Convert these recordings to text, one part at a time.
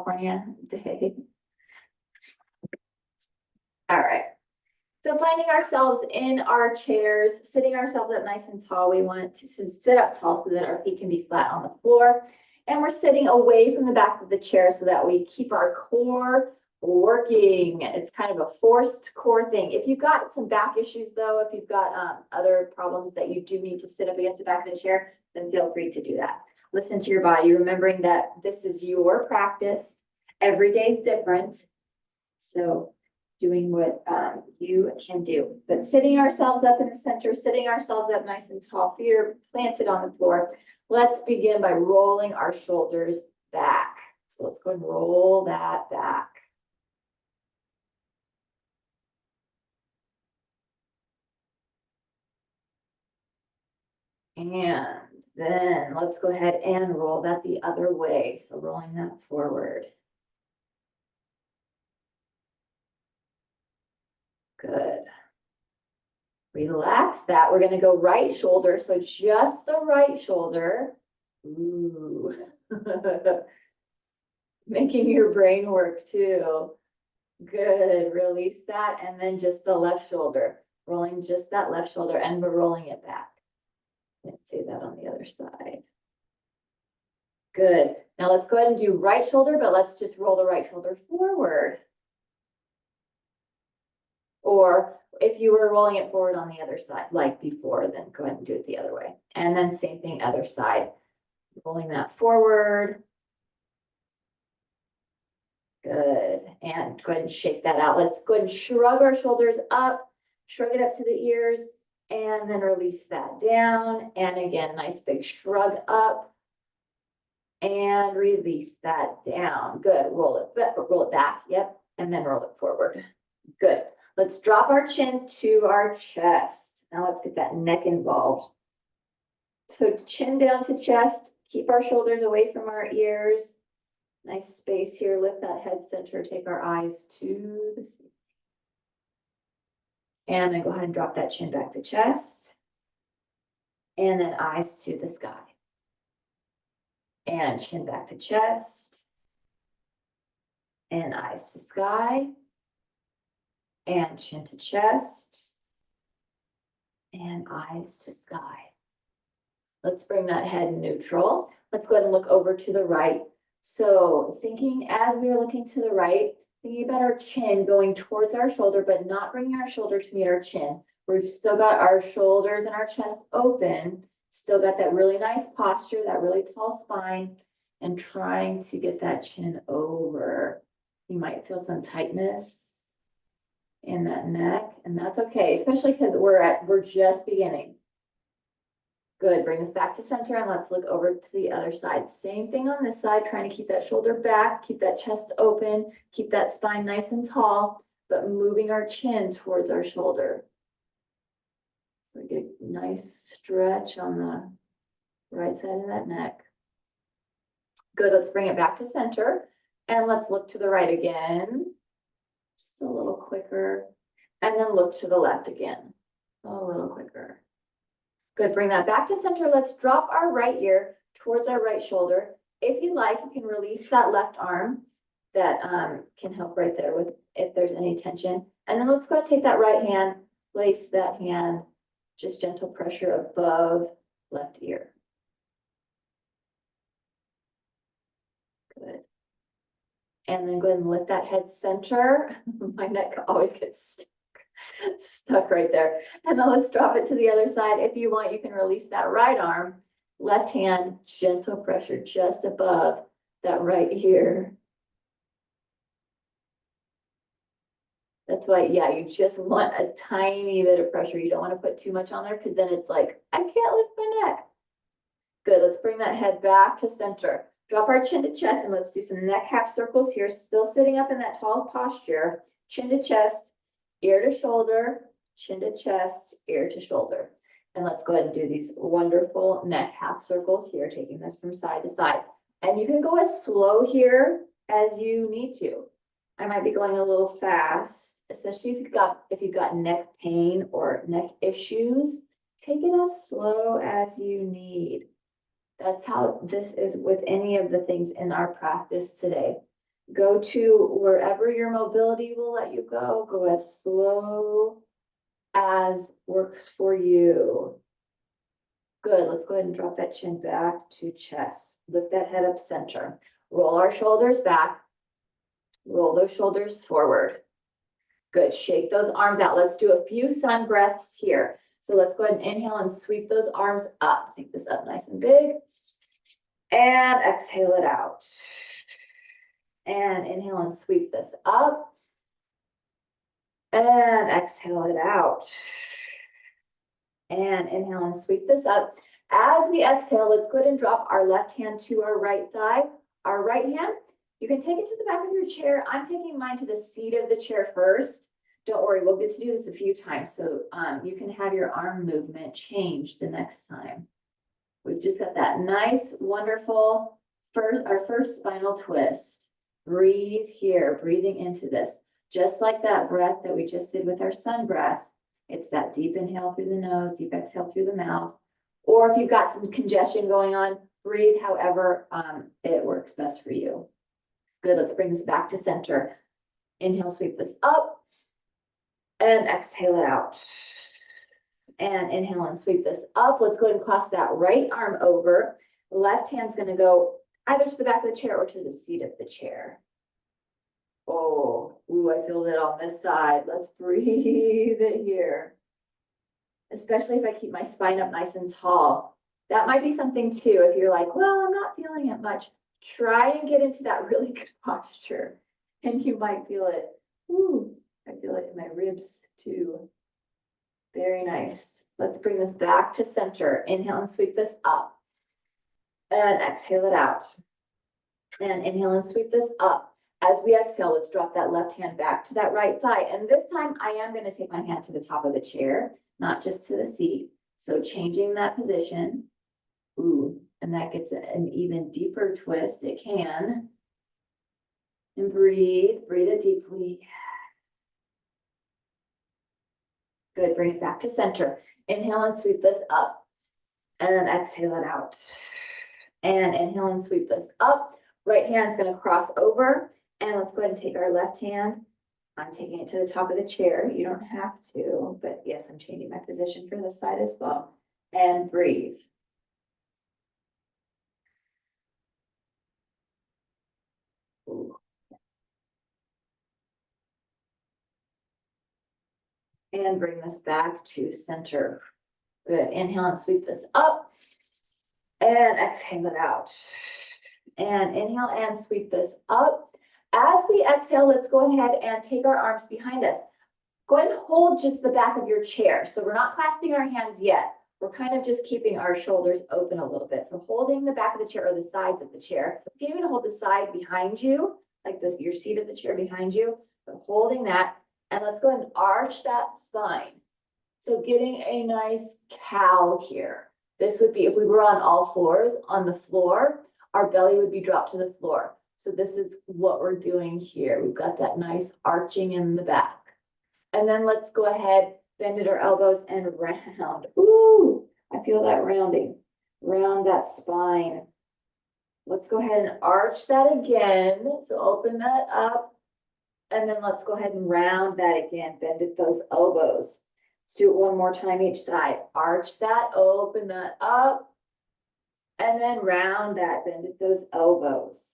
California day. All right. So finding ourselves in our chairs, sitting ourselves up nice and tall. We want to sit up tall so that our feet can be flat on the floor. And we're sitting away from the back of the chair so that we keep our core working. It's kind of a forced core thing. If you've got some back issues though, if you've got other problems that you do need to sit up against the back of the chair, then feel free to do that. Listen to your body, remembering that this is your practice. Every day is different. So doing what you can do, but sitting ourselves up in the center, sitting ourselves up nice and tall, feet are planted on the floor. Let's begin by rolling our shoulders back. So let's go and roll that back. And then let's go ahead and roll that the other way. So rolling that forward. Good. Relax that. We're going to go right shoulder. So just the right shoulder. Ooh. Making your brain work too. Good. Release that. And then just the left shoulder. Rolling just that left shoulder and we're rolling it back. Let's say that on the other side. Good. Now let's go ahead and do right shoulder, but let's just roll the right shoulder forward. Or if you were rolling it forward on the other side, like before, then go ahead and do it the other way. And then same thing, other side. Rolling that forward. Good. And go ahead and shake that out. Let's go ahead and shrug our shoulders up, shrug it up to the ears, and then release that down. And again, nice big shrug up. And release that down. Good. Roll it back. Yep. And then roll it forward. Good. Let's drop our chin to our chest. Now let's get that neck involved. So chin down to chest, keep our shoulders away from our ears. Nice space here, lift that head center, take our eyes to the ceiling. And then go ahead and drop that chin back to chest. And then eyes to the sky. And chin back to chest. And eyes to sky. And chin to chest. And eyes to sky. Let's bring that head neutral. Let's go ahead and look over to the right. So thinking as we are looking to the right, thinking about our chin going towards our shoulder, but not bringing our shoulder to meet our chin. We've still got our shoulders and our chest open, still got that really nice posture, that really tall spine, and trying to get that chin over. You might feel some tightness in that neck, and that's okay, especially because we're just beginning. Good, bring this back to center and let's look over to the other side. Same thing on this side, trying to keep that shoulder back, keep that chest open, keep that spine nice and tall, but moving our chin towards our shoulder. So get a nice stretch on the right side of that neck. Good, let's bring it back to center and let's look to the right again. Just a little quicker. And then look to the left again, a little quicker. Good, bring that back to center. Let's drop our right ear towards our right shoulder. If you'd like, you can release that left arm. That can help right there with if there's any tension. And then let's go and take that right hand, place that hand, just gentle pressure above left ear. Good. And then go ahead and let that head center. My neck always gets stuck right there. And then let's drop it to the other side. If you want, you can release that right arm, left hand, gentle pressure just above that right ear. That's why, yeah, you just want a tiny bit of pressure. You don't want to put too much on there because then it's like, I can't lift my neck. Good, let's bring that head back to center. Drop our chin to chest and let's do some neck half circles here. Still sitting up in that tall posture, chin to chest, ear to shoulder, chin to chest, ear to shoulder. And let's go ahead and do these wonderful neck half circles here, taking this from side to side. And you can go as slow here as you need to. I might be going a little fast, especially if you've got neck pain or neck issues. Take it as slow as you need. That's how this is with any of the things in our practice today. Go to wherever your mobility will let you go. Go as slow as works for you. Good. Let's go ahead and drop that chin back to chest. Lift that head up center. Roll our shoulders back. Roll those shoulders forward. Good. Shake those arms out. Let's do a few sun breaths here. So let's go ahead and inhale and sweep those arms up. Take this up nice and big. And exhale it out. And inhale and sweep this up. And exhale it out. And inhale and sweep this up. As we exhale, let's go ahead and drop our left hand to our right thigh. Our right hand, you can take it to the back of your chair. I'm taking mine to the seat of the chair first. Don't worry, we'll get to do this a few times. So you can have your arm movement change the next time. We've just got that nice, wonderful, our first spinal twist. Breathe here, breathing into this. Just like that breath that we just did with our sun breath. It's that deep inhale through the nose, deep exhale through the mouth. Or if you've got some congestion going on, breathe however it works best for you. Good, let's bring this back to center. Inhale, sweep this up. And exhale it out. And inhale and sweep this up. Let's go ahead and cross that right arm over. Left hand's gonna go either to the back of the chair or to the seat of the chair. Oh, ooh, I feel it on this side. Let's breathe it here. Especially if I keep my spine up nice and tall. That might be something too. If you're like, well, I'm not feeling it much. Try and get into that really good posture. And you might feel it. Ooh, I feel it in my ribs too. Very nice. Let's bring this back to center. Inhale and sweep this up. And exhale it out. And inhale and sweep this up. As we exhale, let's drop that left hand back to that right thigh. And this time I am going to take my hand to the top of the chair, not just to the seat. So changing that position. Ooh, and that gets an even deeper twist. It can. And breathe it deeply. Good, bring it back to center. Inhale and sweep this up. And exhale it out. And inhale and sweep this up. Right hand's going to cross over. And let's go ahead and take our left hand. I'm taking it to the top of the chair. You don't have to, but yes, I'm changing my position for this side as well. And breathe. Ooh. And bring this back to center. Good. Inhale and sweep this up. And exhale it out. And inhale and sweep this up. As we exhale, let's go ahead and take our arms behind us. Go ahead and hold just the back of your chair. So we're not clasping our hands yet. We're kind of just keeping our shoulders open a little bit. So holding the back of the chair or the sides of the chair. You can even hold the side behind you, like this, your seat of the chair behind you. But holding that. And let's go ahead and arch that spine. So getting a nice cow here. This would be if we were on all fours on the floor, our belly would be dropped to the floor. So this is what we're doing here. We've got that nice arching in the back. And then let's go ahead, bend at our elbows and round. Ooh, I feel that rounding. Round that spine. Let's go ahead and arch that again. So open that up. And then let's go ahead and round that again. Bend at those elbows. Let's do it one more time each side. Arch that, open that up. And then round that, bend at those elbows.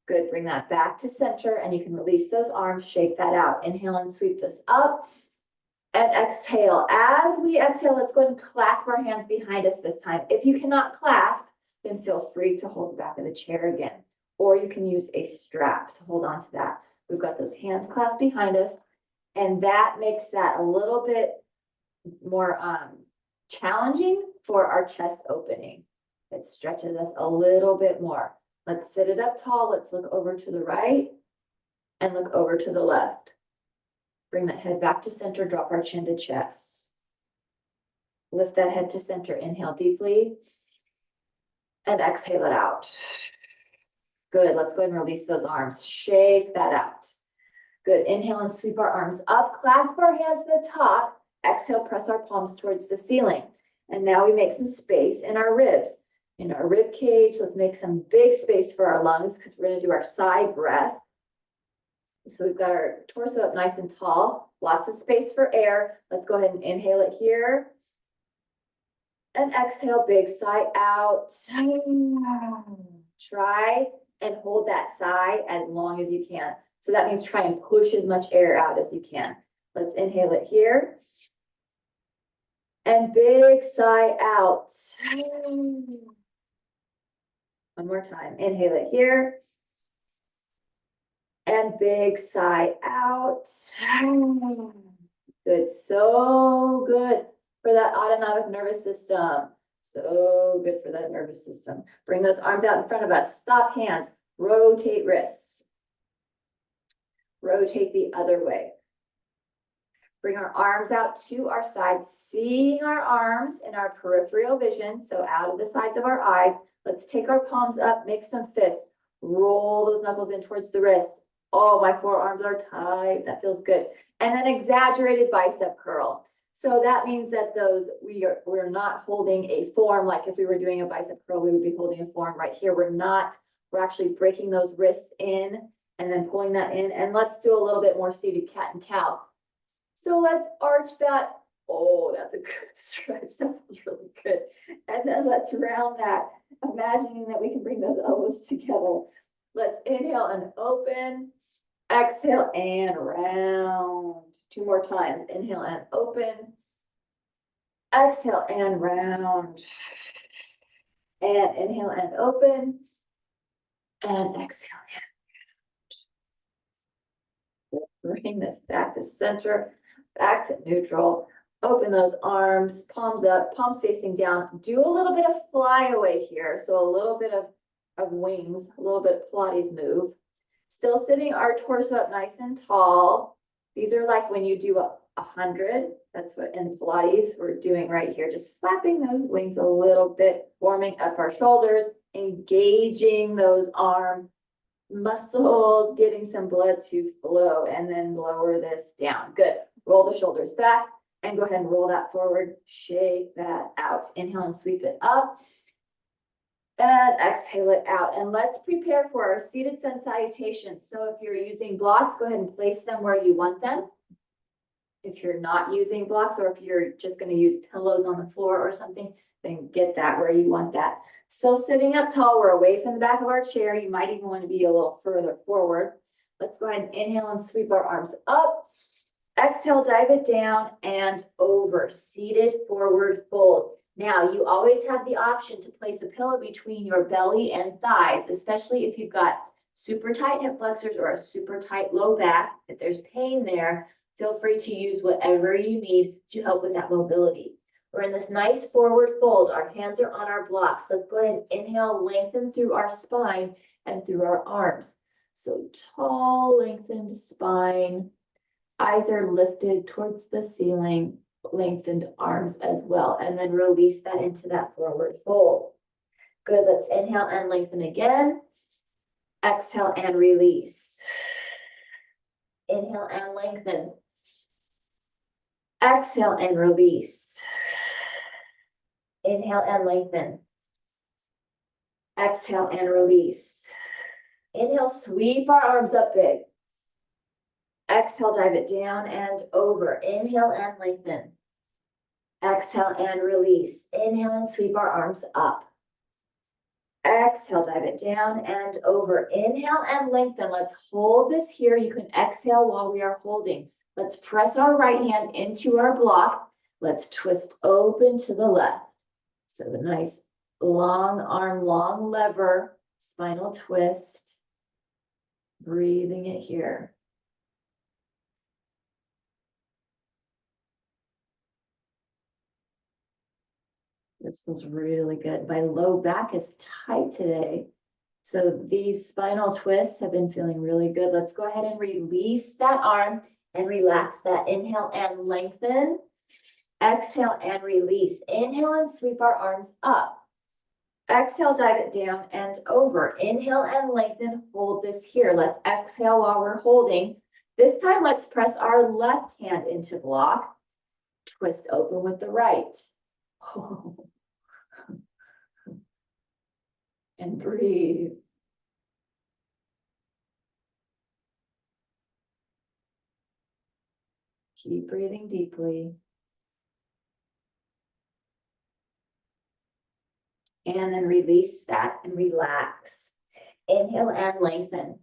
Good, bring that back to center and you can release those arms, shake that out. Inhale and sweep this up and exhale. As we exhale, let's go ahead and clasp our hands behind us this time. If you cannot clasp, then feel free to hold the back of the chair again, or you can use a strap to hold on to that. We've got those hands clasped behind us and that makes that a little bit more challenging for our chest opening. It stretches us a little bit more. Let's sit it up tall. Let's look over to the right and look over to the left. Bring that head back to center. Drop our chin to chest. Lift that head to center. Inhale deeply and exhale it out. Good. Let's go ahead and release those arms. Shake that out. Good. Inhale and sweep our arms up. Clasp our hands to the top. Exhale, press our palms towards the ceiling. And now we make some space in our ribs. in our rib cage. Let's make some big space for our lungs because we're going to do our sigh breath. So we've got our torso up nice and tall, lots of space for air. Let's go ahead and inhale it here. And exhale, big sigh out. Try and hold that sigh as long as you can. So that means try and push as much air out as you can. Let's inhale it here. And big sigh out. One more time. Inhale it here. And big sigh out. Good. So good for that autonomic nervous system. So good for that nervous system. Bring those arms out in front of us. Stop hands. Rotate wrists. Rotate the other way. Bring our arms out to our sides, seeing our arms in our peripheral vision, so out of the sides of our eyes. Let's take our palms up, make some fists. Roll those knuckles in towards the wrists. Oh, my forearms are tight. That feels good. And then exaggerated bicep curl. So that means that we're not holding a form like if we were doing a bicep curl, we would be holding a form right here. We're not. We're actually breaking those wrists in and then pulling that in. And let's do a little bit more seated cat and cow. So let's arch that. Oh, that's a good stretch. That feels really good. And then let's round that, imagining that we can bring those elbows together. Let's inhale and open. Exhale and round. 2 more times. Inhale and open. Exhale and round. And inhale and open. And exhale and round. Bring this back to center, back to neutral. Open those arms, palms up, palms facing down. Do a little bit of flyaway here. So a little bit of wings, a little bit of Pilates move. Still sitting our torso up nice and tall. These are like when you do a 100. That's what in Pilates we're doing right here. Just flapping those wings a little bit, warming up our shoulders, engaging those arm muscles, getting some blood to flow, and then lower this down. Good. Roll the shoulders back and go ahead and roll that forward. Shake that out. Inhale and sweep it up. And exhale it out. And let's prepare for our seated sun salutations. So if you're using blocks, go ahead and place them where you want them. If you're not using blocks, or if you're just going to use pillows on the floor or something, then get that where you want that. So sitting up tall, we're away from the back of our chair. You might even want to be a little further forward. Let's go ahead and inhale and sweep our arms up. Exhale, dive it down and over. Seated forward fold. Now, you always have the option to place a pillow between your belly and thighs, especially if you've got super tight hip flexors or a super tight low back. If there's pain there, feel free to use whatever you need to help with that mobility. We're in this nice forward fold. Our hands are on our blocks. Let's go ahead and inhale, lengthen through our spine and through our arms. So tall, lengthened spine. Eyes are lifted towards the ceiling. Lengthened arms as well, and then release that into that forward fold. Good. Let's inhale and lengthen again. Exhale and release. Inhale and lengthen. Exhale and release. Inhale and lengthen. Exhale and release. Inhale, sweep our arms up big. Exhale, dive it down and over. Inhale and lengthen. Exhale and release. Inhale and sweep our arms up. Exhale, dive it down and over. Inhale and lengthen. Let's hold this here. You can exhale while we are holding. Let's press our right hand into our block. Let's twist open to the left. So a nice long arm, long lever, spinal twist. Breathing it here. This feels really good. My low back is tight today. So these spinal twists have been feeling really good. Let's go ahead and release that arm and relax that. Inhale and lengthen. Exhale and release. Inhale and sweep our arms up. Exhale, dive it down and over. Inhale and lengthen. Hold this here. Let's exhale while we're holding. This time, let's press our left hand into block. Twist open with the right. And breathe. Keep breathing deeply. And then release that and relax. Inhale and lengthen.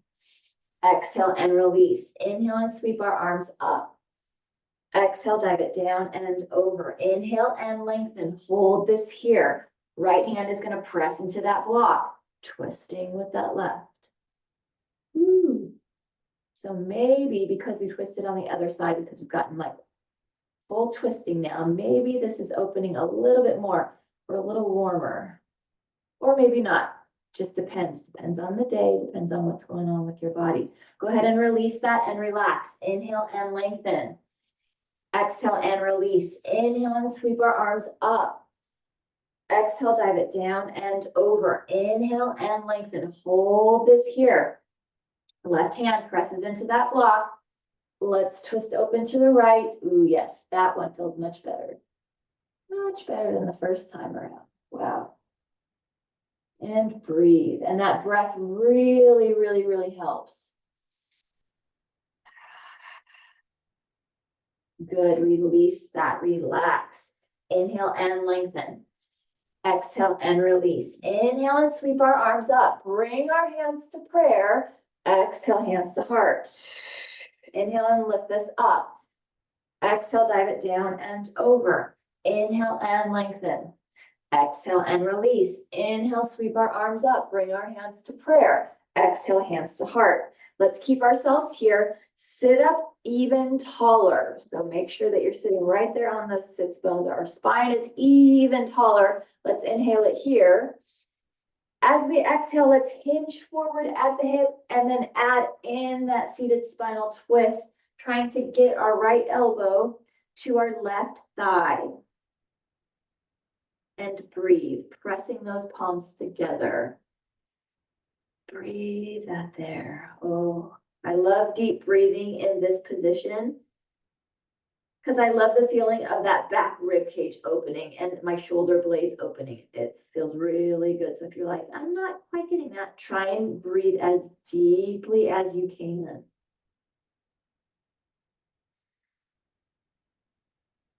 Exhale and release. Inhale and sweep our arms up. Exhale, dive it down and over. Inhale and lengthen. Hold this here. Right hand is going to press into that block, twisting with that left. Ooh. So maybe because we twisted on the other side, because we've gotten like full twisting now, maybe this is opening a little bit more or a little warmer, or maybe not. Just depends on the day, depends on what's going on with your body. Go ahead and release that and relax. Inhale and lengthen. Exhale and release. Inhale and sweep our arms up. Exhale, dive it down and over. Inhale and lengthen. Hold this here. Left hand presses into that block. Let's twist open to the right. Ooh, yes, that one feels much better. Much better than the first time around. Wow. And breathe. And that breath really, really, really helps. Good. Release that. Relax. Inhale and lengthen. Exhale and release. Inhale and sweep our arms up. Bring our hands to prayer. Exhale, hands to heart. Inhale and lift this up. Exhale, dive it down and over. Inhale and lengthen. Exhale and release. Inhale, sweep our arms up. Bring our hands to prayer. Exhale, hands to heart. Let's keep ourselves here. Sit up even taller. So make sure that you're sitting right there on those sits bones. Our spine is even taller. Let's inhale it here. As we exhale, let's hinge forward at the hip and then add in that seated spinal twist, trying to get our right elbow to our left thigh. And breathe, pressing those palms together. Breathe out there. Oh, I love deep breathing in this position because I love the feeling of that back rib cage opening and my shoulder blades opening. It feels really good. So if you're like, I'm not quite getting that, try and breathe as deeply as you can.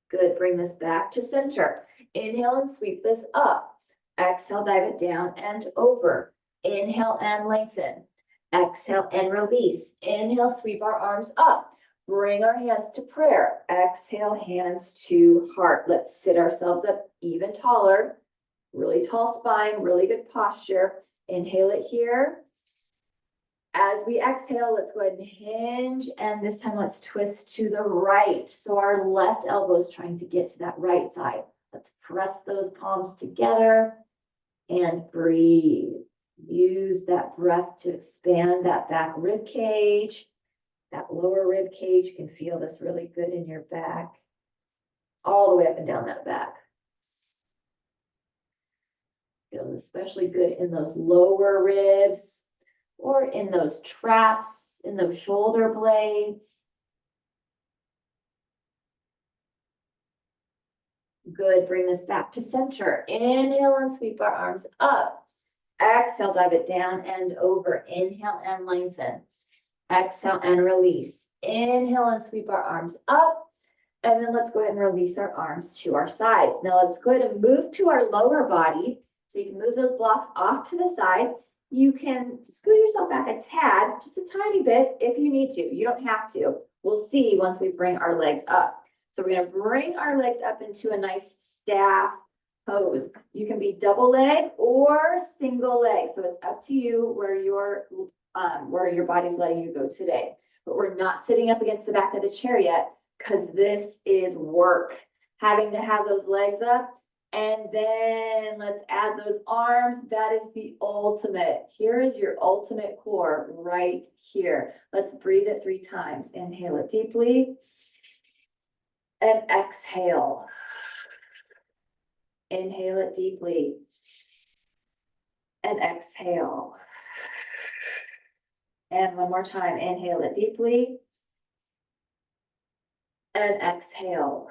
Good. Bring this back to center. Inhale and sweep this up. Exhale, dive it down and over. Inhale and lengthen. Exhale and release. Inhale, sweep our arms up. Bring our hands to prayer. Exhale, hands to heart. Let's sit ourselves up even taller. Really tall spine, really good posture. Inhale it here. As we exhale, let's go ahead and hinge. And this time, let's twist to the right. So our left elbow is trying to get to that right thigh. Let's press those palms together and breathe. Use that breath to expand that back rib cage. That lower rib cage, you can feel this really good in your back, all the way up and down that back. Feels especially good in those lower ribs or in those traps, in those shoulder blades. Good, bring this back to center. Inhale and sweep our arms up. Exhale, dive it down and over. Inhale and lengthen. Exhale and release. Inhale and sweep our arms up. And then let's go ahead and release our arms to our sides. Now let's go ahead and move to our lower body. So you can move those blocks off to the side. You can scoot yourself back a tad, just a tiny bit if you need to. You don't have to. We'll see once we bring our legs up. So we're going to bring our legs up into a nice staff pose. You can be double leg or single leg. So it's up to you where your body's letting you go today. But we're not sitting up against the back of the chair yet because this is work. Having to have those legs up, and then let's add those arms. That is the ultimate. Here is your ultimate core right here. Let's breathe it 3 times. Inhale it deeply and exhale. Inhale it deeply and exhale. And one more time, inhale it deeply and exhale.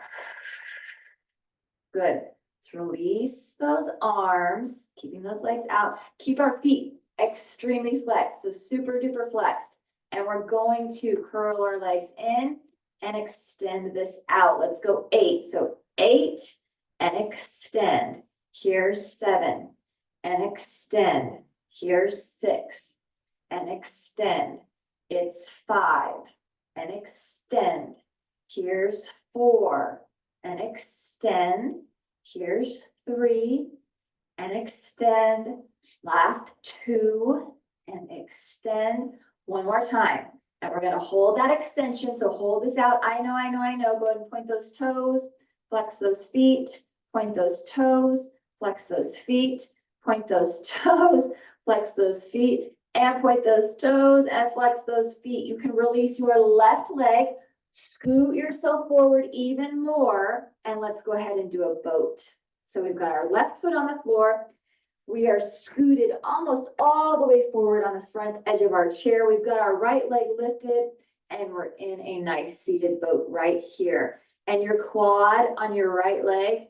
Good. Let's Let's release those arms, keeping those legs out. Keep our feet extremely flexed, so super duper flexed. And we're going to curl our legs in and extend this out. Let's go 8. So 8 and extend. Here's 7 and extend. Here's 6 and extend. It's 5 and extend. Here's 4 and extend. Here's 3 and extend. Last 2 and extend. One more time. And we're going to hold that extension. So hold this out. I know. Go ahead and point those toes, flex those feet, point those toes, flex those feet, point those toes, flex those feet, and point those toes and flex those feet. You can release your left leg, scoot yourself forward even more, and let's go ahead and do a boat. So we've got our left foot on the floor. We are scooted almost all the way forward on the front edge of our chair. We've got our right leg lifted, and we're in a nice seated boat right here. And your quad on your right leg,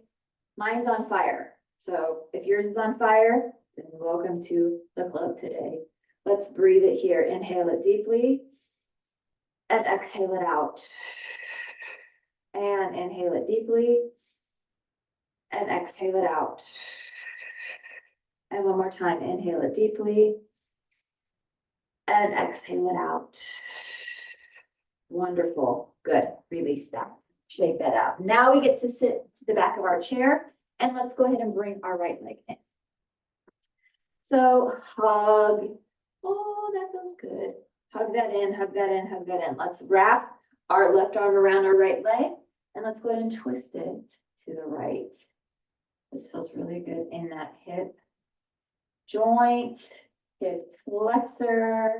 mine's on fire. So if yours is on fire, then welcome to the club today. Let's breathe it here. Inhale it deeply and exhale it out. And inhale it deeply and exhale it out. And one more time, inhale it deeply and exhale it out. Wonderful. Good. Release that. Shake that out. Now we get to sit to the back of our chair, and let's go ahead and bring our right leg in. So hug. Oh, that feels good. Hug that in, hug that in, hug that in. Let's wrap our left arm around our right leg, and let's go ahead and twist it to the right. This feels really good in that hip joint, hip flexor,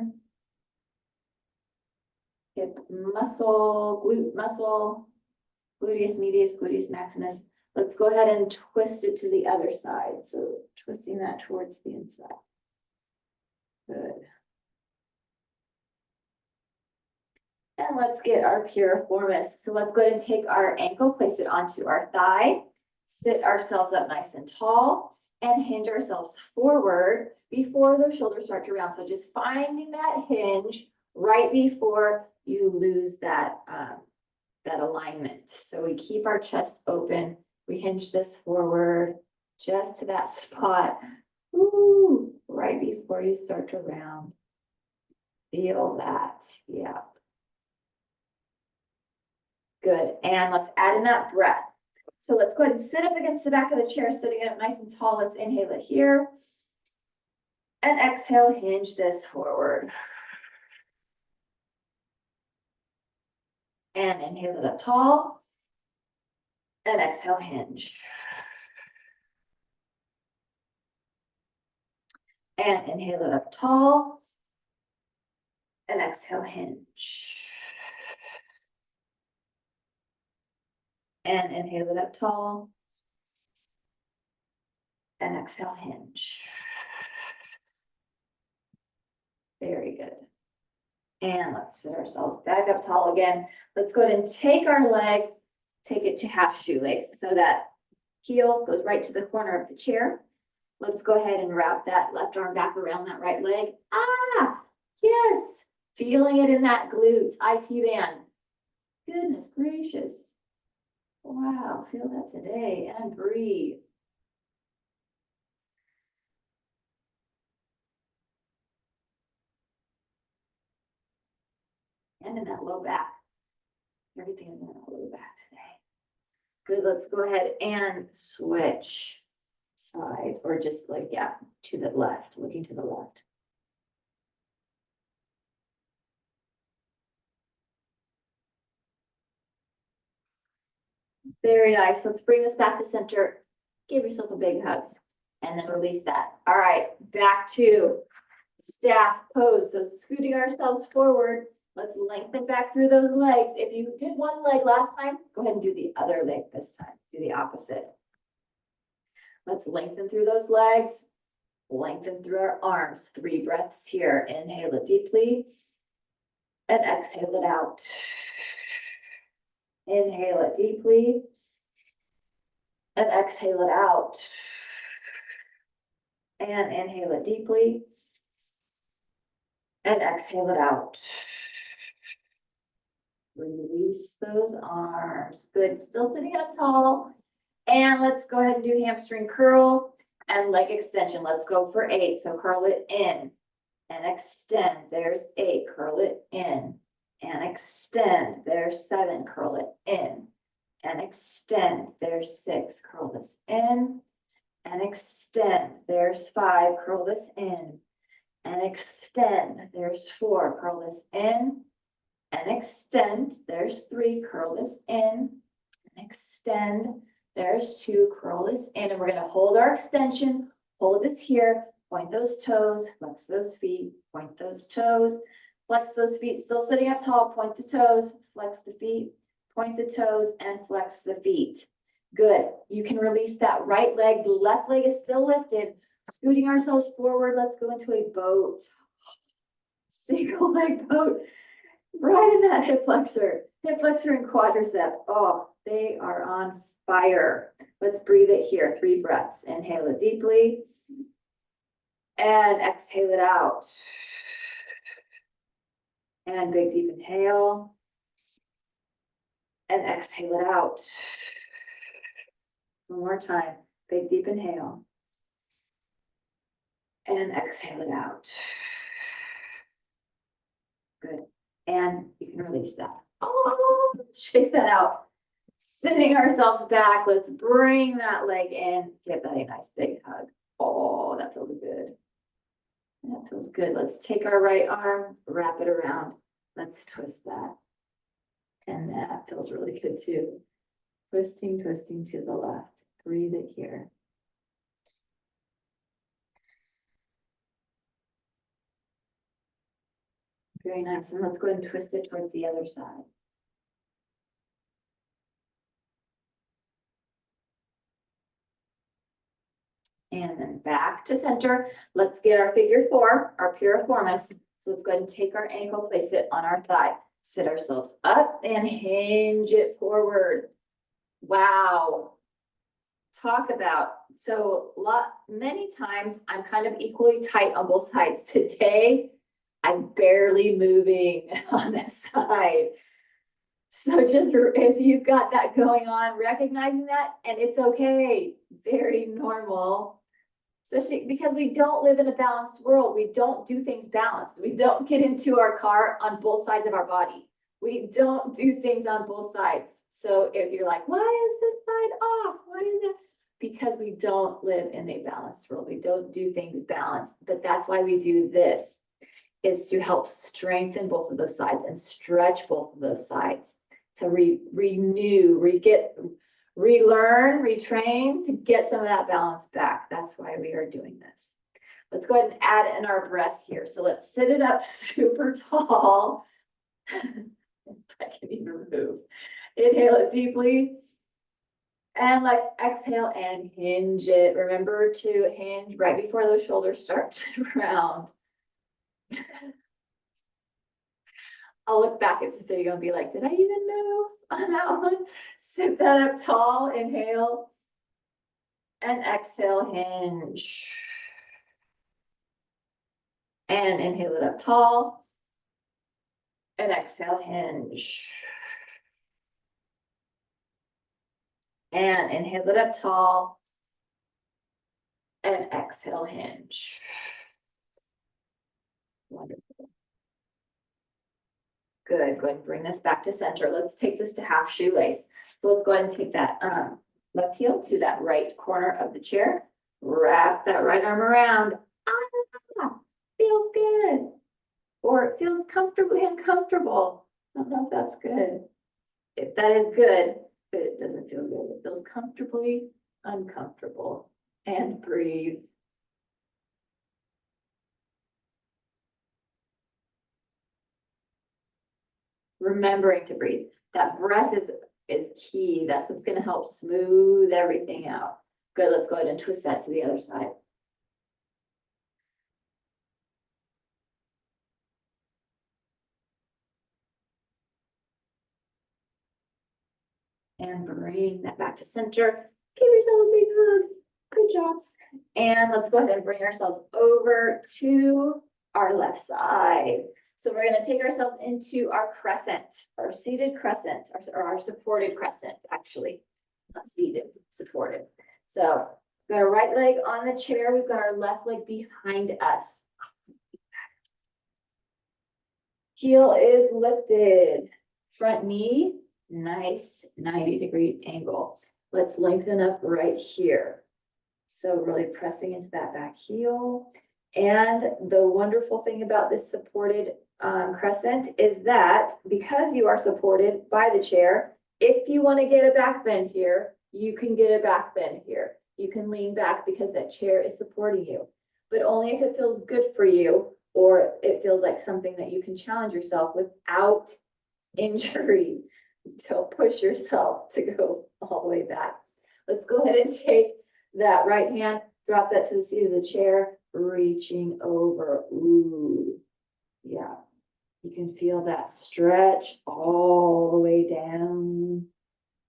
hip muscle, glute muscle, gluteus medius, gluteus maximus. Let's go ahead and twist it to the other side. So twisting that towards the inside. Good. And let's get our piriformis. So let's go ahead and take our ankle, place it onto our thigh, sit ourselves up nice and tall, and hinge ourselves forward before those shoulders start to round. So just finding that hinge right before you lose that, that alignment. So we keep our chest open. We hinge this forward just to that spot. Ooh, right before you start to round. Feel that. Yeah. Good. And let's add in that breath. So let's go ahead and sit up against the back of the chair, sitting it up nice and tall. Let's inhale it here. And exhale, hinge this forward. And inhale it up tall. And exhale, hinge. And inhale it up tall. And exhale, hinge. And inhale it up tall. And exhale, hinge. Very good. And let's sit ourselves back up tall again. Let's go ahead and take our leg, take it to half shoelace. So that heel goes right to the corner of the chair. Let's go ahead and wrap that left arm back around that right leg. Ah, yes. Feeling it in that glutes, IT band. Goodness gracious. Wow, feel that today and breathe. And in that low back. Everything in that low back today. Good, let's go ahead and switch sides, or just like, yeah, to the left, looking to the left. Very nice. Let's bring this back to center. Give yourself a big hug and then release that. All right, back to staff pose. So scooting ourselves forward. Let's lengthen back through those legs. If you did one leg last time, go ahead and do the other leg this time. Do the opposite. Let's lengthen through those legs. Lengthen through our arms. 3 breaths here. Inhale it deeply and exhale it out. Inhale it deeply And exhale it out. And inhale it deeply. And exhale it out. Release those arms. Good. Still sitting up tall. And let's go ahead and do hamstring curl and leg extension. Let's go for 8. So curl it in and extend. There's 8. Curl it in and extend. There's 7. Curl it in and extend. There's 6. Curl this in and extend. There's 5. Curl this in and extend. There's 4. Curl this in and extend. There's 3. Curl this in and extend. There's 2. Curl this in, and we're going to hold our extension. Hold this here. Point those toes. Flex those feet. Point those toes. Flex those feet. Still sitting up tall. Point the toes. Flex the feet. Point the toes and flex the feet. Good. You can release that right leg. The left leg is still lifted. Scooting ourselves forward. Let's go into a boat. Single leg boat. Right in that hip flexor. Hip flexor and quadricep. Oh, they are on fire. Let's breathe it here. 3 breaths. Inhale it deeply. And exhale it out. And big deep inhale. And exhale it out. One more time. Big deep inhale. And exhale it out. Good. And you can release that. Oh, shake that out. Sitting ourselves back. Let's bring that leg in. Give that a nice big hug. Oh, that feels good. That feels good. Let's take our right arm, wrap it around. Let's twist that. And that feels really good too. Twisting, twisting to the left. Breathe it here. Very nice. And let's go ahead and twist it towards the other side. And then back to center. Let's get our figure 4, our piriformis. So let's go ahead and take our ankle, place it on our thigh. Sit ourselves up and hinge it forward. Wow. Talk about, so many times I'm kind of equally tight on both sides. Today, I'm barely moving on this side. So just if you've got that going on, recognizing that, and it's okay, very normal. Especially because we don't live in a balanced world. We don't do things balanced. We don't get into our car on both sides of our body. We don't do things on both sides. So if you're like, why is this side off? Why is it? Because we don't live in a balanced world. We don't do things balanced. But that's why we do this, is to help strengthen both of those sides and stretch both of those sides, to renew, relearn, retrain, to get some of that balance back. That's why we are doing this. Let's go ahead and add in our breath here. So let's sit it up super tall. I can even move. Inhale it deeply. And let's exhale and hinge it. Remember to hinge right before those shoulders start to round. I'll look back at this video and be like, did I even move on that one? Sit that up tall, inhale, and exhale, hinge. And inhale it up tall, and exhale, hinge. And inhale it up tall, and exhale, hinge. Wonderful. Good. Go ahead and bring this back to center. Let's take this to half shoelace. So let's go ahead and take that left heel to that right corner of the chair. Wrap that right arm around. Ah, feels good. Or it feels comfortably uncomfortable. I don't know if that's good. If that is good, but it doesn't feel good. It feels comfortably uncomfortable. And breathe. Remembering to breathe. That breath is key. That's what's going to help smooth everything out. Good. Let's go ahead and twist that to the other side. And bring that back to center. Give yourself a big hug. Good job. And let's go ahead and bring ourselves over to our left side. So we're going to take ourselves into our crescent, our seated crescent, or our supported crescent, actually. Not seated, supported. So we've got our right leg on the chair. We've got our left leg behind us. Heel is lifted. Front knee, nice 90-degree angle. Let's lengthen up right here. So really pressing into that back heel. And the wonderful thing about this supported crescent is that because you are supported by the chair, if you want to get a back bend here, you can get a back bend here. You can lean back because that chair is supporting you, but only if it feels good for you or it feels like something that you can challenge yourself without injury. Don't push yourself to go all the way back. Let's go ahead and take that right hand, drop that to the seat of the chair, reaching over. Ooh, yeah. You can feel that stretch all the way down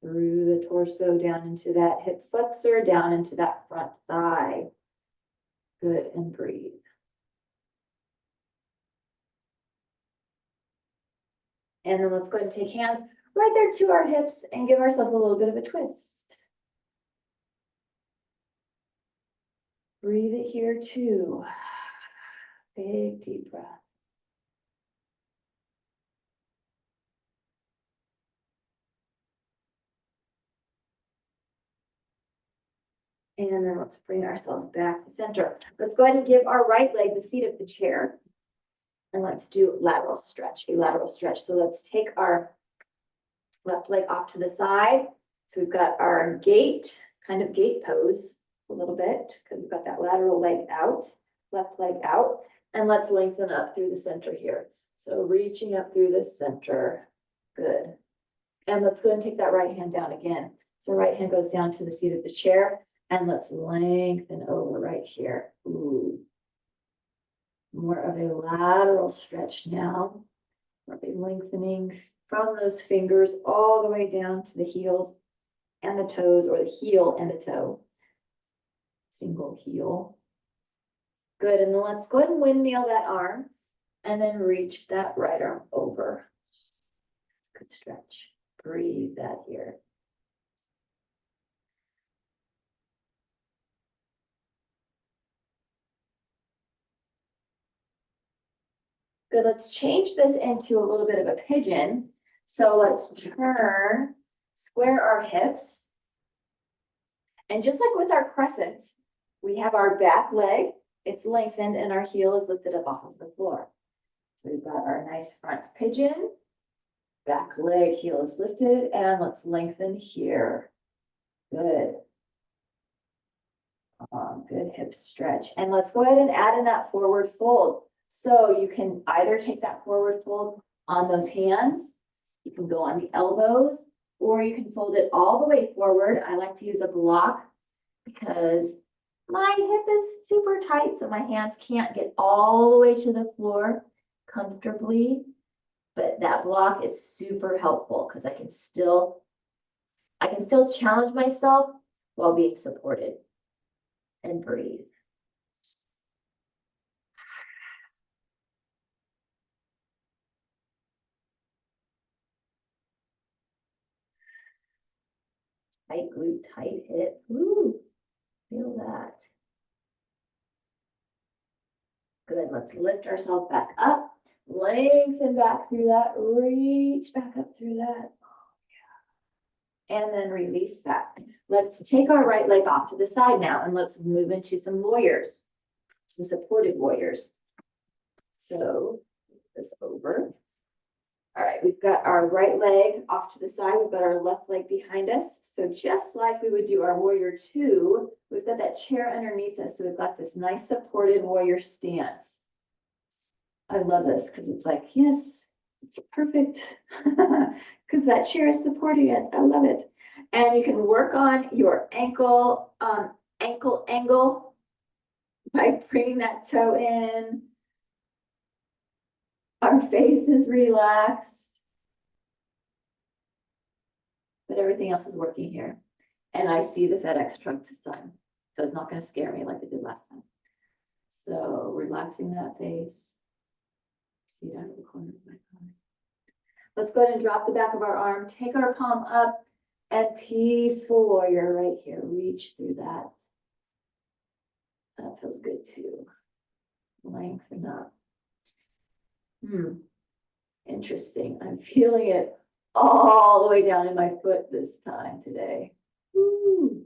through the torso, down into that hip flexor, down into that front thigh. Good, and breathe. And then let's go ahead and take hands right there to our hips and give ourselves a little bit of a twist. Breathe it here too. Big deep breath. And then let's bring ourselves back to center. Let's go ahead and give our right leg the seat of the chair. And let's do lateral stretch, a lateral stretch. So let's take our left leg off to the side. So we've got our gate, kind of gate pose a little bit, because we've got that lateral leg out, left leg out. And let's lengthen up through the center here. So reaching up through the center. Good. And let's go ahead and take that right hand down again. So right hand goes down to the seat of the chair. And let's lengthen over right here. Ooh. More of a lateral stretch now. More of a lengthening from those fingers all the way down to the heels and the toes, or the heel and the toe. Single heel. Good, and then let's go ahead and windmill that arm and then reach that right arm over. That's a good stretch. Breathe that here. Good, let's change this into a little bit of a pigeon. So let's turn, square our hips. And just like with our crescents, we have our back leg, it's lengthened and our heel is lifted up off of the floor. So we've got our nice front pigeon, back leg, heel is lifted, and let's lengthen here. Good. Good hip stretch. And let's go ahead and add in that forward fold. So you can either take that forward fold on those hands, you can go on the elbows, or you can fold it all the way forward. I like to use a block because my hip is super tight, so my hands can't get all the way to the floor comfortably. But that block is super helpful because I can still challenge myself while being supported. And breathe. Tight glute, tight hip. Ooh, feel that. Good, let's lift ourselves back up. Lengthen back through that, reach back up through that. And then release that. Let's take our right leg off to the side now and let's move into some warriors, some supported warriors. So this over. All right, we've got our right leg off to the side. We've got our left leg behind us. So just like we would do our warrior two, we've got that chair underneath us. So we've got this nice supported warrior stance. I love this because it's like, yes, it's perfect because that chair is supporting it. I love it. And you can work on your ankle angle by bringing that toe in. Our face is relaxed, but everything else is working here. And I see the FedEx truck this time, so it's not gonna scare me like it did last time. So relaxing that face. See it out of the corner of my eye. Let's go ahead and drop the back of our arm, take our palm up, and peaceful warrior right here. Reach through that. That feels good too. Lengthen up. Interesting. I'm feeling it all the way down in my foot this time today. Woo.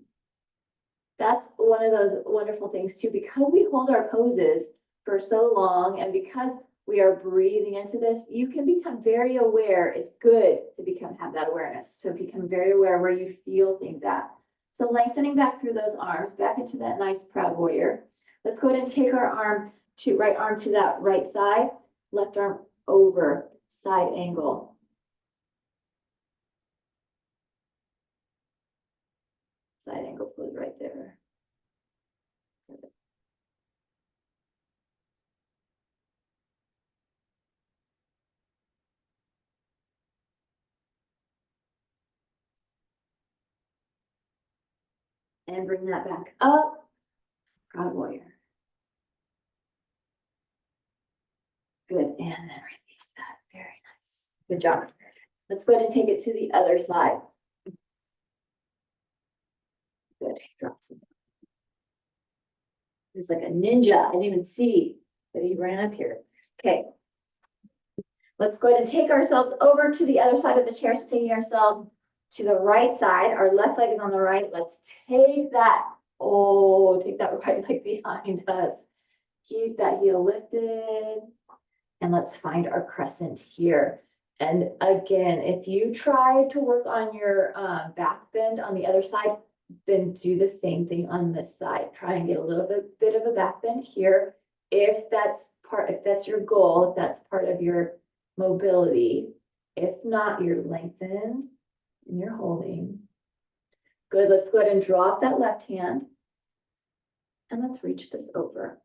That's one of those wonderful things too, because we hold our poses for so long and because we are breathing into this, you can become very aware. It's good to have that awareness, to become very aware where you feel things at. So lengthening back through those arms, back into that nice proud warrior. Let's go ahead and take our right arm to that right thigh, left arm over, side angle. Side angle pose right there. And bring that back up. Proud warrior. Good. And then release that. Very nice. Good job. Let's go ahead and take it to the other side. Good. Drop some. There's like a ninja. I didn't even see that he ran up here. Okay. Let's go ahead and take ourselves over to the other side of the chair. So taking ourselves to the right side. Our left leg is on the right. Let's take that. Oh, take that right leg behind us. Keep that heel lifted. And let's find our crescent here. And again, if you try to work on your back bend on the other side, then do the same thing on this side. Try and get a little bit of a back bend here. If that's your goal, if that's part of your mobility. If not, you're lengthened and you're holding. Good. Let's go ahead and drop that left hand. And let's reach this over.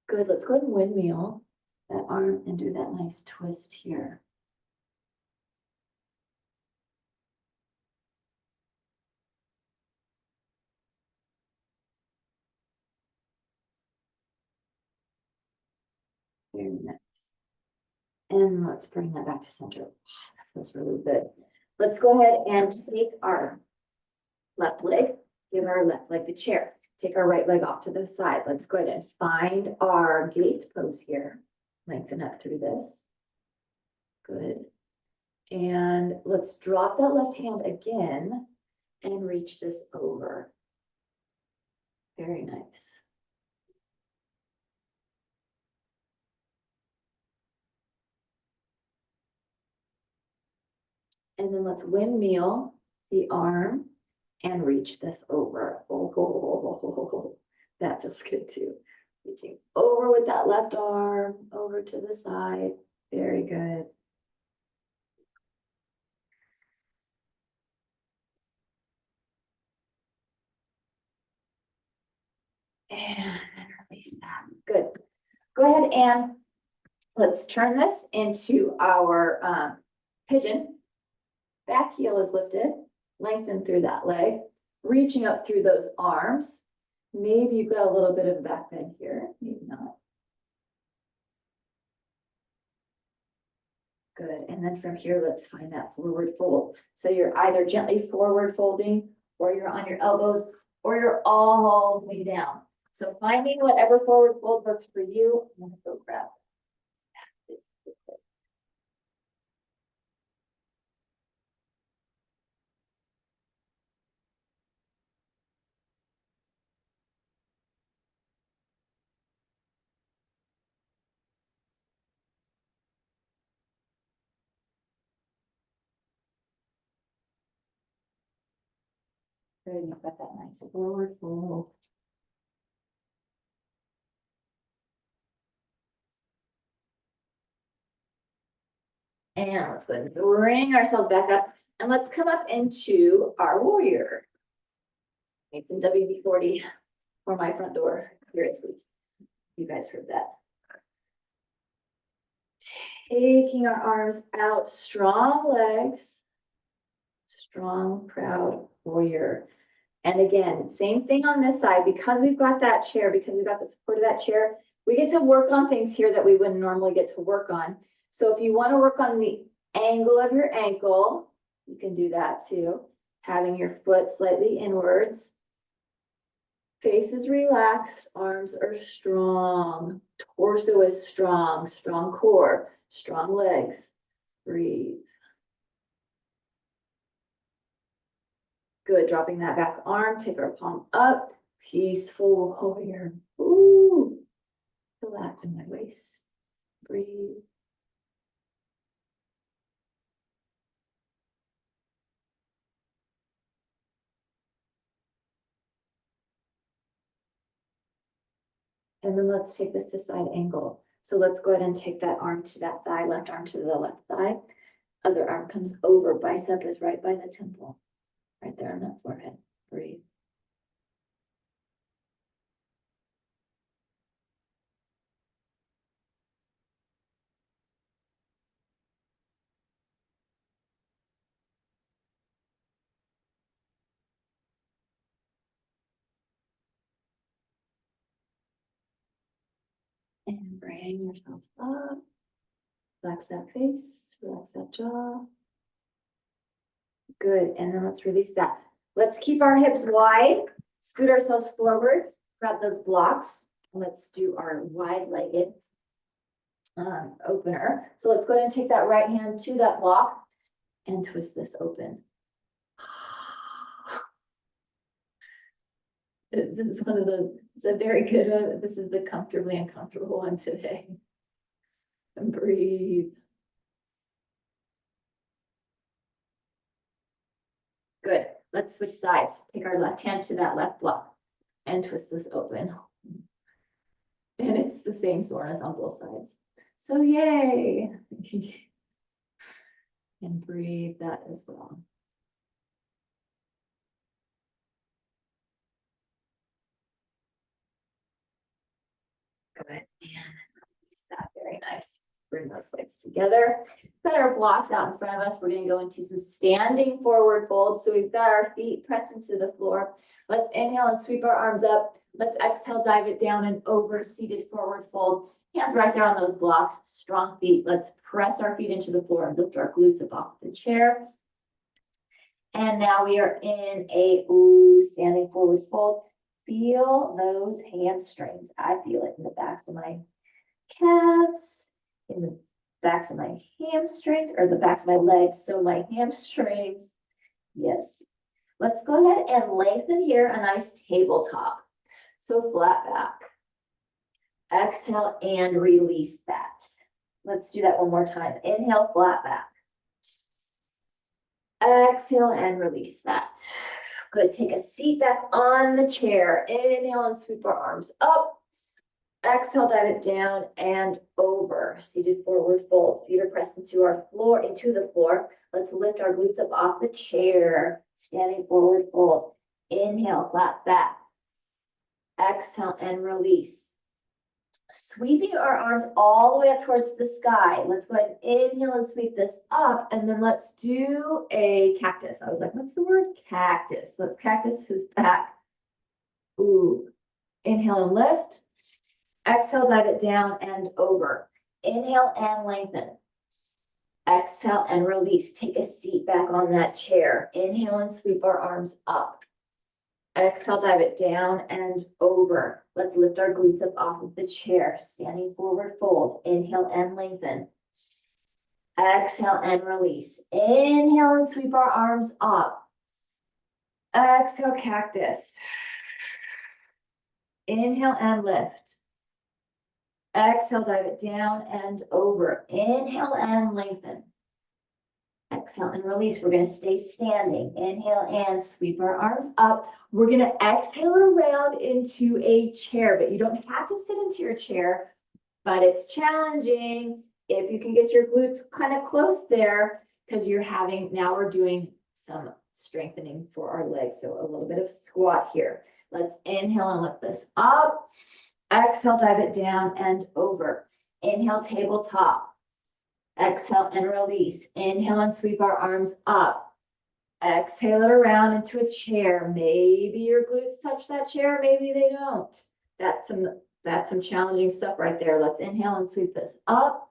Good. Let's go ahead and windmill that arm and do that nice twist here. Very nice. And let's bring that back to center. That feels really good. Let's go ahead and take our left leg, give our left leg the chair. Take our right leg off to the side. Let's go ahead and find our gate pose here. Lengthen up through this. Good. And let's drop that left hand again and reach this over. Very nice. And then let's windmill the arm and reach this over. Oh, that feels good too. Reaching over with that left arm, over to the side. Very good. And release that. Good. Go ahead and let's turn this into our pigeon. Back heel is lifted, lengthen through that leg, reaching up through those arms. Maybe you've got a little bit of a back bend here, maybe not. Good. And then from here, let's find that forward fold. So you're either gently forward folding, or you're on your elbows, or you're all the way down. So finding whatever forward fold works for you. I'm gonna go grab it. Good, you've got that nice forward fold. And let's go ahead and bring ourselves back up and let's come up into our warrior. Make some WD-40. or my front door. Here it's squeaky. You guys heard that. Taking our arms out, strong legs, strong, proud warrior. And again, same thing on this side, because we've got that chair, because we've got the support of that chair, we get to work on things here that we wouldn't normally get to work on. So if you want to work on the angle of your ankle, you can do that too. Having your foot slightly inwards. Face is relaxed, arms are strong, torso is strong, strong core, strong legs. Breathe. Good, dropping that back arm, take our palm up, peaceful warrior. Ooh, relax in my waist. Breathe. And then let's take this to side angle. So let's go ahead and take that arm to that thigh, left arm to the left thigh. Other arm comes over, bicep is right by the temple. Right there on that forehead. Breathe. And bring yourselves up. Relax that face, relax that jaw. Good, and then let's release that. Let's keep our hips wide, scoot ourselves forward, grab those blocks. Let's do our wide-legged opener. So let's go ahead and take that right hand to that block and twist this open. This is one of the, it's a very good one. This is the comfortably uncomfortable one today. And breathe. Good. Let's switch sides. Take our left hand to that left block and twist this open. And it's the same soreness on both sides. So yay. And breathe that as well. Good. And release that. Very nice. Bring those legs together. Got our blocks out in front of us. We're going to go into some standing forward folds. So we've got our feet pressed into the floor. Let's inhale and sweep our arms up. Let's exhale, dive it down and over, seated forward fold. Hands right there on those blocks, strong feet. Let's press our feet into the floor and lift our glutes up off the chair. And now we are in a standing forward fold. Feel those hamstrings. I feel it in the backs of my calves, in the backs of my hamstrings, or the backs of my legs. So my hamstrings, yes. Let's go ahead and lengthen here, a nice tabletop. So flat back. Exhale and release that. Let's do that one more time. Inhale, flat back. Exhale and release that. Good. Take a seat back on the chair. Inhale and sweep our arms up. Exhale, dive it down and over. Seated forward fold. Feet are pressed into our floor, into the floor. Let's lift our glutes up off the chair. Standing forward fold. Inhale, flat back. Exhale and release. Sweeping our arms all the way up towards the sky. Let's go ahead and inhale and sweep this up. And then let's do a cactus. I was like, what's the word? Cactus. Let's cactus his back. Ooh. Inhale and lift. Exhale, dive it down and over. Inhale and lengthen. Exhale and release. Take a seat back on that chair. Inhale and sweep our arms up. Exhale, dive it down and over. Let's lift our glutes up off of the chair. Standing forward fold. Inhale and lengthen. Exhale and release. Inhale and sweep our arms up. Exhale, cactus. Inhale and lift. Exhale, dive it down and over. Inhale and lengthen. Exhale and release. We're going to stay standing. Inhale and sweep our arms up. We're going to exhale around into a chair, but you don't have to sit into your chair, but it's challenging if you can get your glutes kind of close there, because now we're doing some strengthening for our legs. So a little bit of squat here. Let's inhale and lift this up. Exhale, dive it down and over. Inhale, tabletop. Exhale and release. Inhale and sweep our arms up. Exhale it around into a chair. Maybe your glutes touch that chair, maybe they don't. That's some challenging stuff right there. Let's inhale and sweep this up.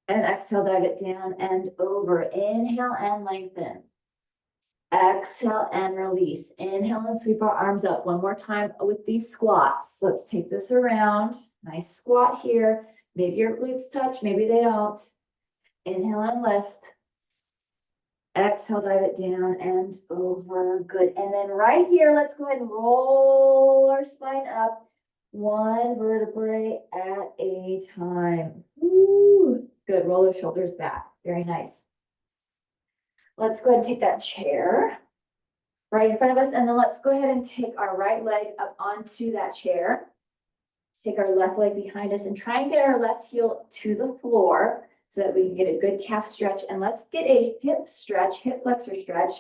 And exhale, dive it down and over. Inhale and lengthen. Exhale and release. Inhale and sweep our arms up. One more time with these squats. Let's take this around. Nice squat here. Maybe your glutes touch, maybe they don't. Inhale and lift. Exhale, dive it down and over. Good. And then right here, let's go ahead and roll our spine up. One vertebrae at a time. Woo. Good. Roll those shoulders back. Very nice. Let's go ahead and take that chair right in front of us. And then let's go ahead and take our right leg up onto that chair. Let's take our left leg behind us and try and get our left heel to the floor so that we can get a good calf stretch. And let's get a hip stretch, hip flexor stretch.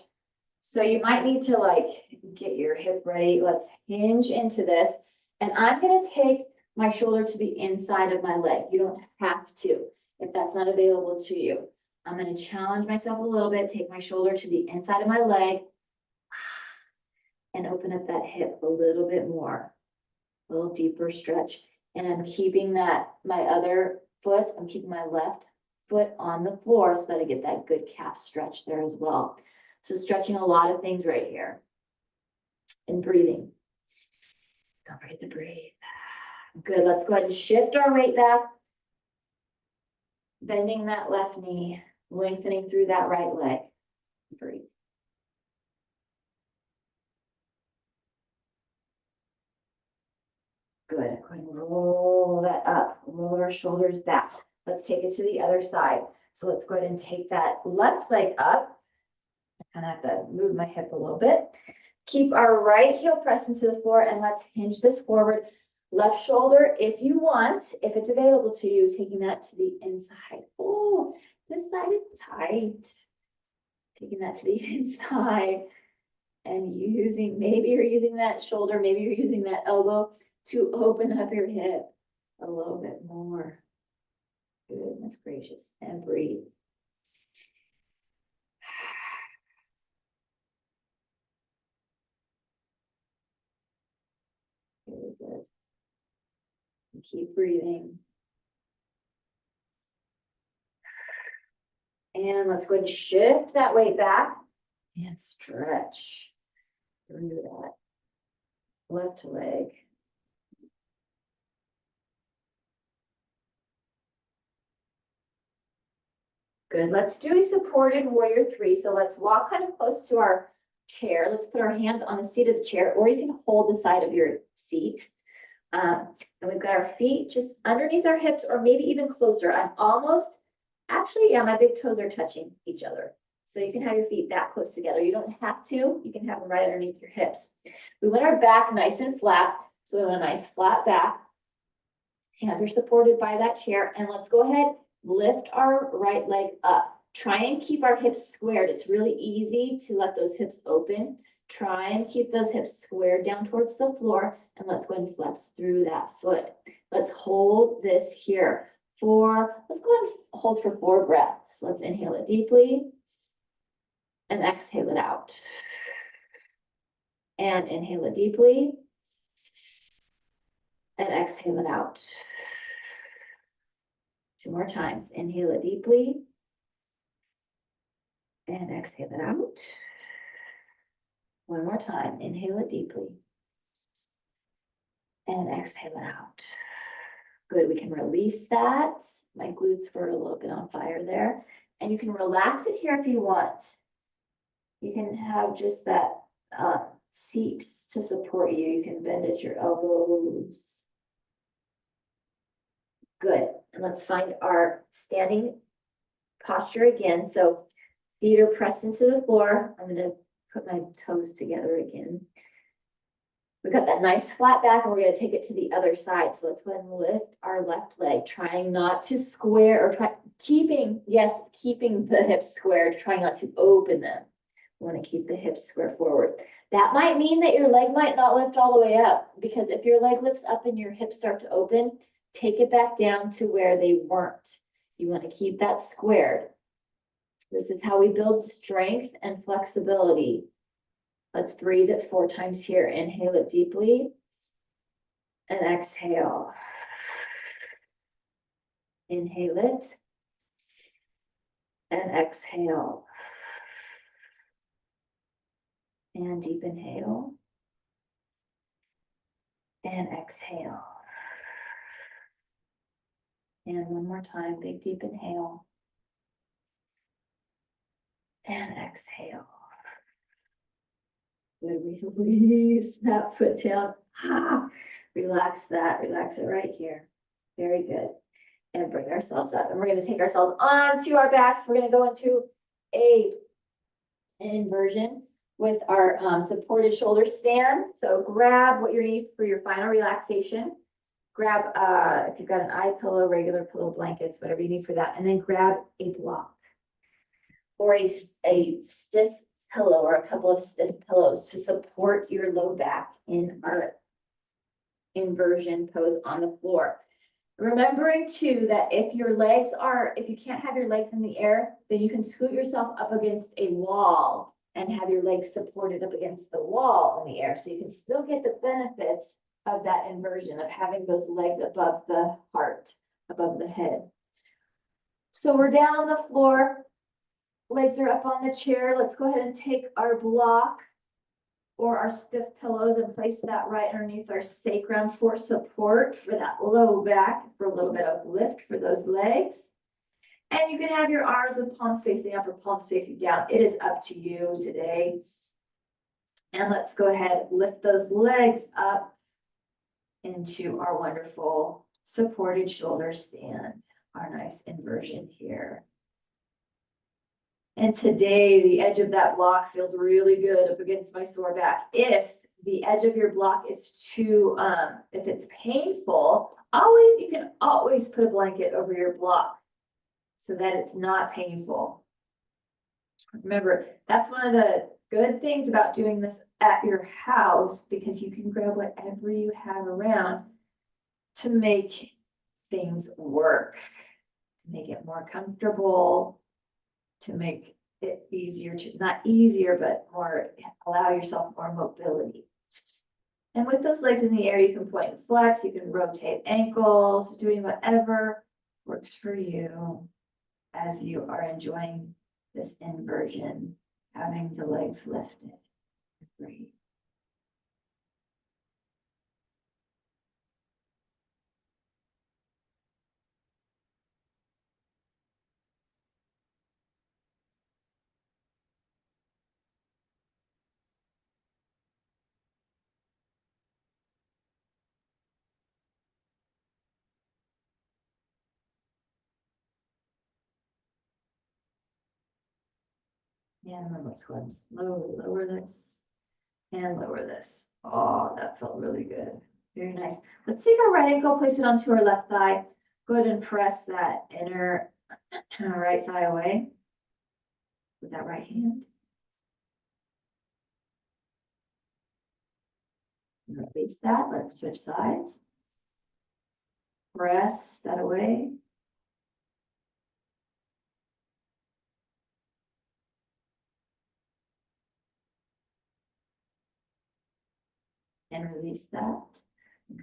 So you might need to like get your hip ready. Let's hinge into this. And I'm going to take my shoulder to the inside of my leg. You don't have to if that's not available to you. I'm going to challenge myself a little bit, take my shoulder to the inside of my leg and open up that hip a little bit more, a little deeper stretch. And I'm keeping that, my other foot, I'm keeping my left foot on the floor so that I get that good calf stretch there as well. So stretching a lot of things right here and breathing. Don't forget to breathe. Good. Let's go ahead and shift our weight back, bending that left knee. Lengthening through that right leg. Breathe. Good. Go ahead and roll that up. Roll our shoulders back. Let's take it to the other side. So let's go ahead and take that left leg up. I kind of have to move my hip a little bit. Keep our right heel pressed into the floor and let's hinge this forward. Left shoulder, if you want, if it's available to you, taking that to the inside. Oh, this side is tight. Taking that to the inside and maybe you're using that shoulder, maybe you're using that elbow to open up your hip a little bit more. Goodness gracious. And breathe. Very good. And keep breathing. And let's go ahead and shift that weight back and stretch through that left leg. Good. Let's do a supported warrior 3. So let's walk kind of close to our chair. Let's put our hands on the seat of the chair, or you can hold the side of your seat. And we've got our feet just underneath our hips, or maybe even closer. I'm almost, actually, yeah, my big toes are touching each other. So you can have your feet that close together. You don't have to. You can have them right underneath your hips. We want our back nice and flat. So we want a nice flat back. Hands are supported by that chair. And let's go ahead, lift our right leg up. Try and keep our hips squared. It's really easy to let those hips open. Try and keep those hips squared down towards the floor. And let's go ahead and flex through that foot. Let's hold this here let's go ahead and hold for 4 breaths. Let's inhale it deeply and exhale it out. And inhale it deeply and exhale it out. 2 more times. Inhale it deeply and exhale it out. 1 more time. Inhale it deeply and exhale it out. Good. We can release that. My glutes were a little bit on fire there. And you can relax it here if you want. You can have just that seat to support you. You can bend at your elbows. Good. And let's find our standing posture again. So feet are pressed into the floor. I'm going to put my toes together again. We've got that nice flat back and we're going to take it to the other side. So let's go ahead and lift our left leg, trying not to square or keeping the hips squared, trying not to open them. You want to keep the hips square forward. That might mean that your leg might not lift all the way up, because if your leg lifts up and your hips start to open, take it back down to where they weren't. You want to keep that squared. This is how we build strength and flexibility. Let's breathe it 4 times here. Inhale it deeply and exhale. Inhale it and exhale. And deep inhale and exhale. And one more time, big deep inhale and exhale. Good, release that foot down. Relax that, relax it right here. Very good. And bring ourselves up. And we're going to take ourselves onto our backs. We're going to go into an inversion with our supported shoulder stand. So grab what you need for your final relaxation. Grab, if you've got an eye pillow, regular pillow, blankets, whatever you need for that. And then grab a block or a stiff pillow or a couple of stiff pillows to support your low back in our inversion pose on the floor. Remembering too that if you can't have your legs in the air, then you can scoot yourself up against a wall and have your legs supported up against the wall in the air. So you can still get the benefits of that inversion, of having those legs above the heart, above the head. So we're down on the floor, legs are up on the chair. Let's go ahead and take our block or our stiff pillows and place that right underneath our sacrum for support for that low back, for a little bit of lift for those legs. And you can have your arms with palms facing up or palms facing down. It is up to you today. And let's go ahead, lift those legs up into our wonderful supported shoulder stand, our nice inversion here. And today, the edge of that block feels really good up against my sore back. If the edge of your block is too, if it's painful, you can always put a blanket over your block so that it's not painful. Remember, that's one of the good things about doing this at your house, because you can grab whatever you have around to make things work, to make it more comfortable, to make it easier not easier, but more, allow yourself more mobility. And with those legs in the air, you can point and flex, you can rotate ankles, doing whatever works for you as you are enjoying this inversion, having the legs lifted. Breathe. And then let's go and slowly lower this and lower this. Oh, that felt really good. Very nice. Let's take our right ankle, place it onto our left thigh. Go ahead and press that inner right thigh away with that right hand. Release that. Let's switch sides. Press that away. And release that.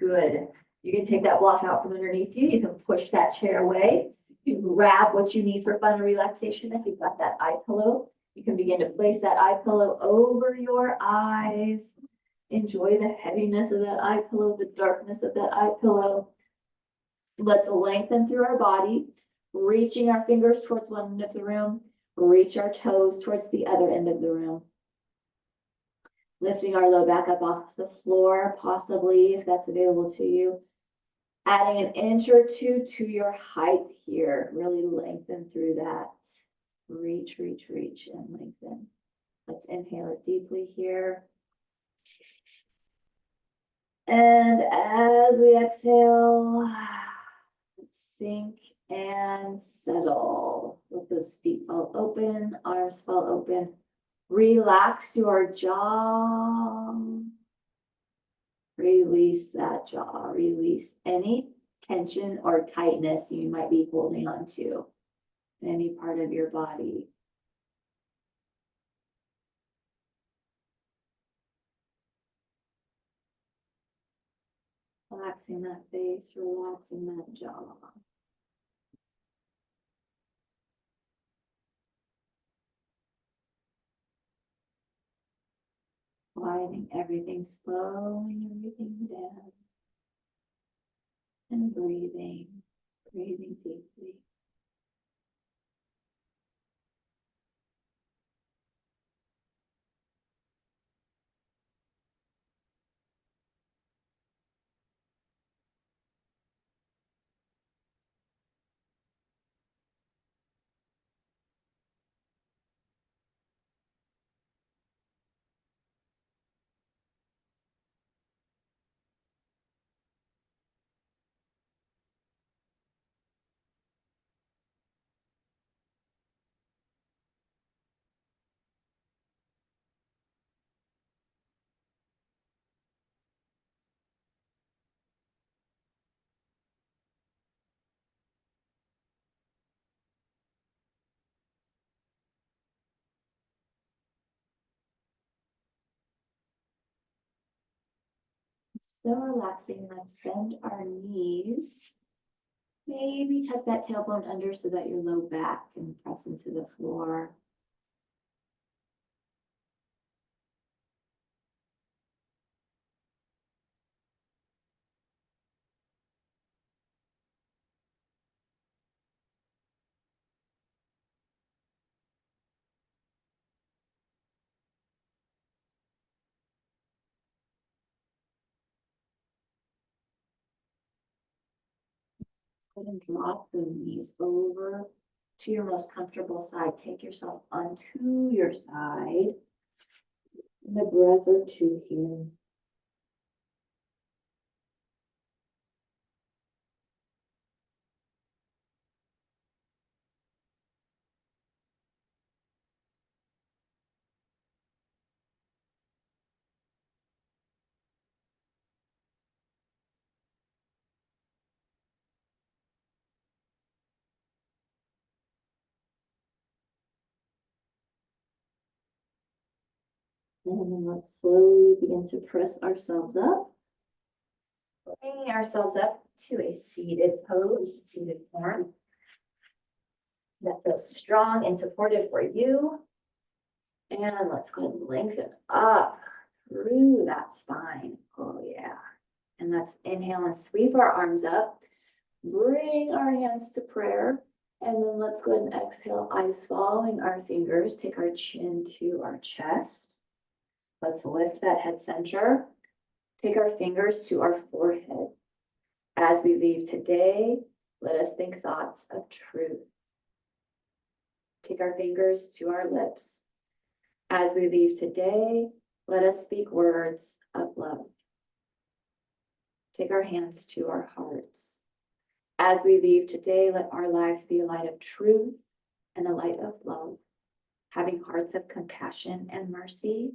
Good. You can take that block out from underneath you. You can push that chair away. You can grab what you need for fun relaxation. If you've got that eye pillow, you can begin to place that eye pillow over your eyes. Enjoy the heaviness of that eye pillow, the darkness of that eye pillow. Let's lengthen through our body, reaching our fingers towards one end of the room, reach our toes towards the other end of the room. Lifting our low back up off the floor, possibly, if that's available to you. Adding an inch or two to your height here. Really lengthen through that. Reach, reach, reach, and lengthen. Let's inhale it deeply here. And as we exhale, let's sink and settle. Let those feet fall open, arms fall open. Relax your jaw. Release that jaw. Release any tension or tightness you might be holding on to in any part of your body. Relaxing that face, relaxing that jaw. Quieting everything, slowing everything down. And breathing, breathing deeply. Still relaxing, let's bend our knees. Maybe tuck that tailbone under so that your low back can press into the floor. Go ahead and drop the knees over to your most comfortable side. Take yourself onto your side. And a breath or two here. And then let's slowly begin to press ourselves up. Bringing ourselves up to a seated pose, seated form. That feels strong and supportive for you. And let's go ahead and lengthen up through that spine. Oh yeah. And let's inhale and sweep our arms up. Bring our hands to prayer. And then let's go ahead and exhale, eyes following our fingers. Take our chin to our chest. Let's lift that head center. Take our fingers to our forehead. As we leave today, let us think thoughts of truth. Take our fingers to our lips. As we leave today, let us speak words of love. Take our hands to our hearts. As we leave today, let our lives be a light of truth and a light of love, having hearts of compassion and mercy,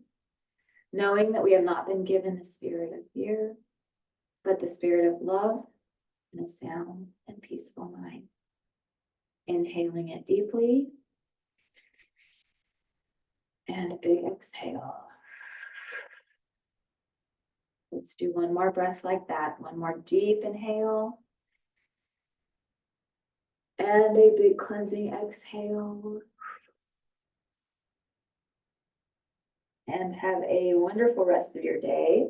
knowing that we have not been given the spirit of fear, but the spirit of love and a sound and peaceful mind. Inhaling it deeply. And a big exhale. Let's do one more breath like that. One more deep inhale. And a big cleansing exhale. And have a wonderful rest of your day.